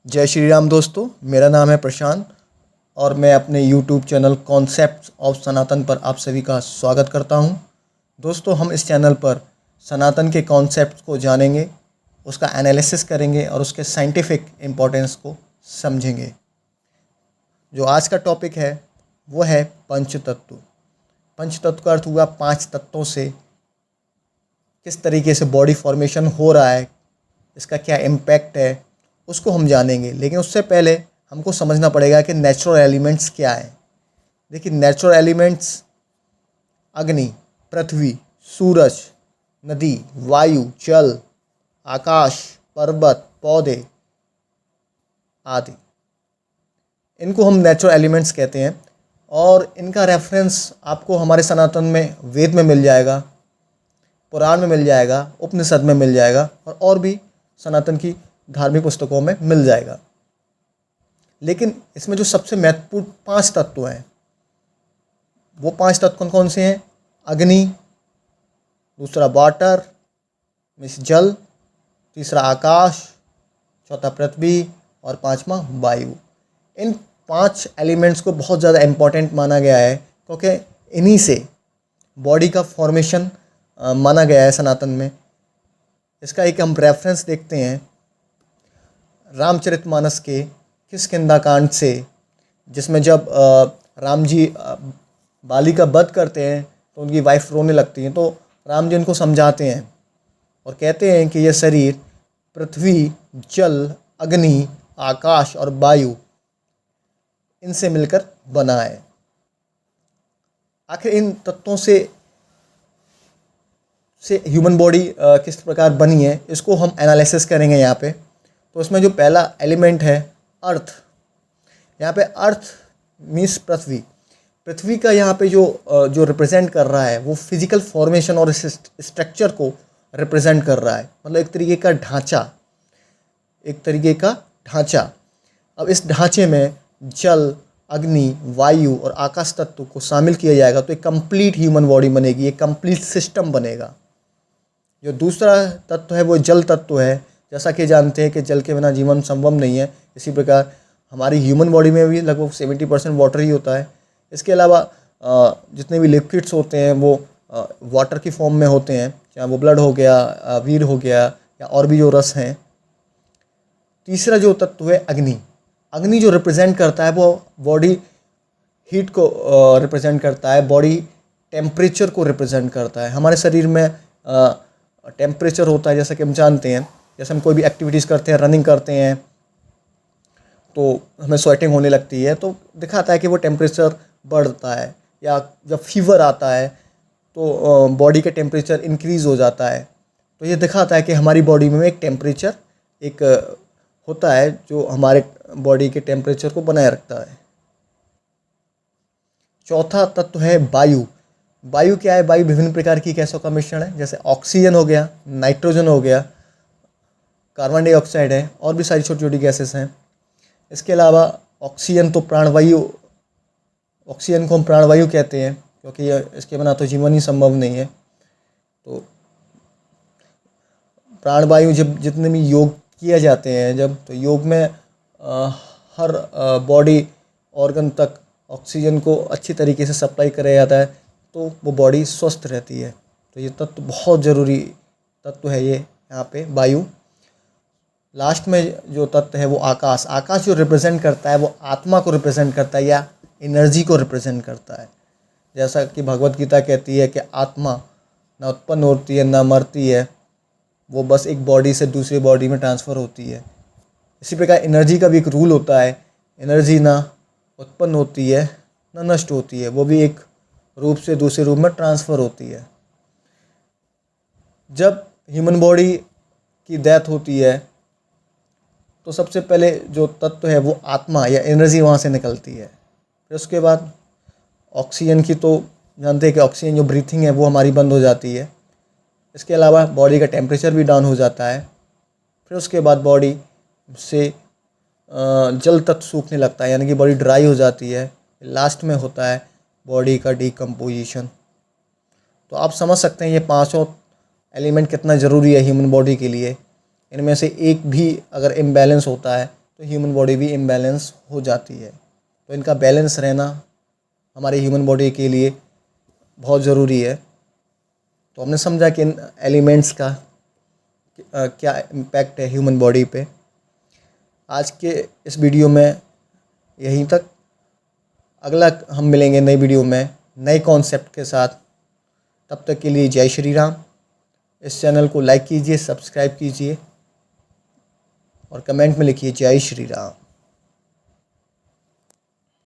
जय श्री राम दोस्तों, मेरा नाम है प्रशांत और मैं अपने YouTube चैनल कॉन्सेप्ट्स ऑफ सनातन पर आप सभी का स्वागत करता हूं। दोस्तों, हम इस चैनल पर सनातन के कॉन्सेप्ट्स को जानेंगे, उसका एनालिसिस करेंगे और उसके साइंटिफिक इम्पोर्टेंस को समझेंगे। जो आज का टॉपिक है वो है पंचतत्व। पंचतत्व का अर्थ हुआ 5 तत्वों से किस तरीके से बॉडी फॉर्मेशन हो रहा है, इसका क्या इम्पैक्ट है, उसको हम जानेंगे। लेकिन उससे पहले हमको समझना पड़ेगा कि नेचुरल एलिमेंट्स क्या है। देखिए, नेचुरल एलिमेंट्स अग्नि, पृथ्वी, सूरज, नदी, वायु, जल, आकाश, पर्वत, पौधे आदि, इनको हम नेचुरल एलिमेंट्स कहते हैं। और इनका रेफरेंस आपको हमारे सनातन में वेद में मिल जाएगा, पुराण में मिल जाएगा, उपनिषद में मिल जाएगा और भी सनातन की धार्मिक पुस्तकों में मिल जाएगा। लेकिन इसमें जो सबसे महत्वपूर्ण 5 तत्व हैं, वो 5 तत्व कौन कौन से हैं? अग्नि, दूसरा वाटर मीन्स जल, तीसरा आकाश, चौथा पृथ्वी और 5वां वायु। इन 5 एलिमेंट्स को बहुत ज़्यादा इम्पोर्टेंट माना गया है क्योंकि इन्हीं से बॉडी का फॉर्मेशन माना गया है सनातन में। इसका एक हम रेफरेंस देखते हैं रामचरितमानस के किष्किंधा कांड से, जिसमें जब राम जी बाली का वध करते हैं तो उनकी वाइफ रोने लगती हैं, तो राम जी उनको समझाते हैं और कहते हैं कि यह शरीर पृथ्वी, जल, अग्नि, आकाश और वायु इनसे मिलकर बना है। आखिर इन तत्वों से ह्यूमन बॉडी किस प्रकार बनी है, इसको हम एनालिसिस करेंगे यहाँ पे। तो उसमें जो पहला एलिमेंट है अर्थ, यहाँ पे अर्थ मीन्स पृथ्वी। पृथ्वी का यहाँ पे जो रिप्रेजेंट कर रहा है वो फिजिकल फॉर्मेशन और स्ट्रक्चर को रिप्रेजेंट कर रहा है, मतलब एक तरीके का ढांचा। अब इस ढांचे में जल, अग्नि, वायु और आकाश तत्व को शामिल किया जाएगा तो एक कंप्लीट ह्यूमन बॉडी बनेगी, एक कंप्लीट सिस्टम बनेगा। जो दूसरा तत्व है वो जल तत्व है। जैसा कि जानते हैं कि जल के बिना जीवन संभव नहीं है, इसी प्रकार हमारी ह्यूमन बॉडी में भी लगभग 70% वाटर ही होता है। इसके अलावा जितने भी लिक्विड्स होते हैं वो वाटर की फॉर्म में होते हैं, चाहे वो ब्लड हो गया, वीर हो गया या और भी जो रस हैं। तीसरा जो तत्व है अग्नि। अग्नि जो रिप्रेजेंट करता है वो बॉडी हीट को रिप्रेजेंट करता है, बॉडी टेम्परेचर को रिप्रेजेंट करता है। हमारे शरीर में टेम्परेचर होता है, जैसा कि हम जानते हैं, जैसे हम कोई भी एक्टिविटीज़ करते हैं, रनिंग करते हैं तो हमें स्वेटिंग होने लगती है, तो दिखाता है कि वो टेम्परेचर बढ़ता है। या जब फीवर आता है तो बॉडी का टेम्परेचर इंक्रीज़ हो जाता है, तो ये दिखाता है कि हमारी बॉडी में एक टेम्परेचर एक होता है जो हमारे बॉडी के टेम्परेचर को बनाए रखता है। चौथा तत्व है वायु। वायु क्या है? वायु विभिन्न प्रकार की गैसों का मिश्रण है, जैसे ऑक्सीजन हो गया, नाइट्रोजन हो गया, कार्बन डाइऑक्साइड है और भी सारी छोटी छोटी गैसेस हैं। इसके अलावा ऑक्सीजन को हम प्राणवायु कहते हैं क्योंकि इसके बिना तो जीवन ही संभव नहीं है। तो प्राणवायु जब जितने भी योग किए जाते हैं तो योग में हर बॉडी ऑर्गन तक ऑक्सीजन को अच्छी तरीके से सप्लाई कराया जाता है तो वो बॉडी स्वस्थ रहती है। तो ये तत्व बहुत ज़रूरी तत्व है ये यहाँ पे वायु। लास्ट में जो तत्व है वो आकाश। आकाश जो रिप्रेजेंट करता है वो आत्मा को रिप्रेजेंट करता है या एनर्जी को रिप्रेजेंट करता है। जैसा कि भगवत गीता कहती है कि आत्मा ना उत्पन्न होती है ना मरती है, वो बस एक बॉडी से दूसरी बॉडी में ट्रांसफ़र होती है। इसी प्रकार एनर्जी का भी एक रूल होता है, एनर्जी ना उत्पन्न होती है ना नष्ट होती है, वो भी एक रूप से दूसरे रूप में ट्रांसफ़र होती है। जब ह्यूमन बॉडी की डेथ होती है तो सबसे पहले जो तत्व है वो आत्मा या एनर्जी वहाँ से निकलती है। फिर उसके बाद ऑक्सीजन की तो जानते हैं कि ऑक्सीजन जो ब्रीथिंग है वो हमारी बंद हो जाती है। इसके अलावा बॉडी का टेम्परेचर भी डाउन हो जाता है। फिर उसके बाद बॉडी से जल तत्व सूखने लगता है, यानी कि बॉडी ड्राई हो जाती है। लास्ट में होता है बॉडी का डिकम्पोजिशन। तो आप समझ सकते हैं ये 5 एलिमेंट कितना ज़रूरी है ह्यूमन बॉडी के लिए। इनमें से एक भी अगर इम्बैलेंस होता है तो तो ह्यूमन बॉडी भी इम्बैलेंस हो जाती है। तो इनका बैलेंस रहना हमारे ह्यूमन बॉडी के लिए बहुत ज़रूरी है। तो हमने समझा कि इन एलिमेंट्स का क्या इम्पैक्ट है ह्यूमन बॉडी पे। आज के इस वीडियो में यहीं तक। अगला हम मिलेंगे नई वीडियो में नए कॉन्सेप्ट के साथ। तब तक के लिए जय श्री राम। इस चैनल को लाइक कीजिए, सब्सक्राइब कीजिए और कमेंट में लिखिए जय श्री राम।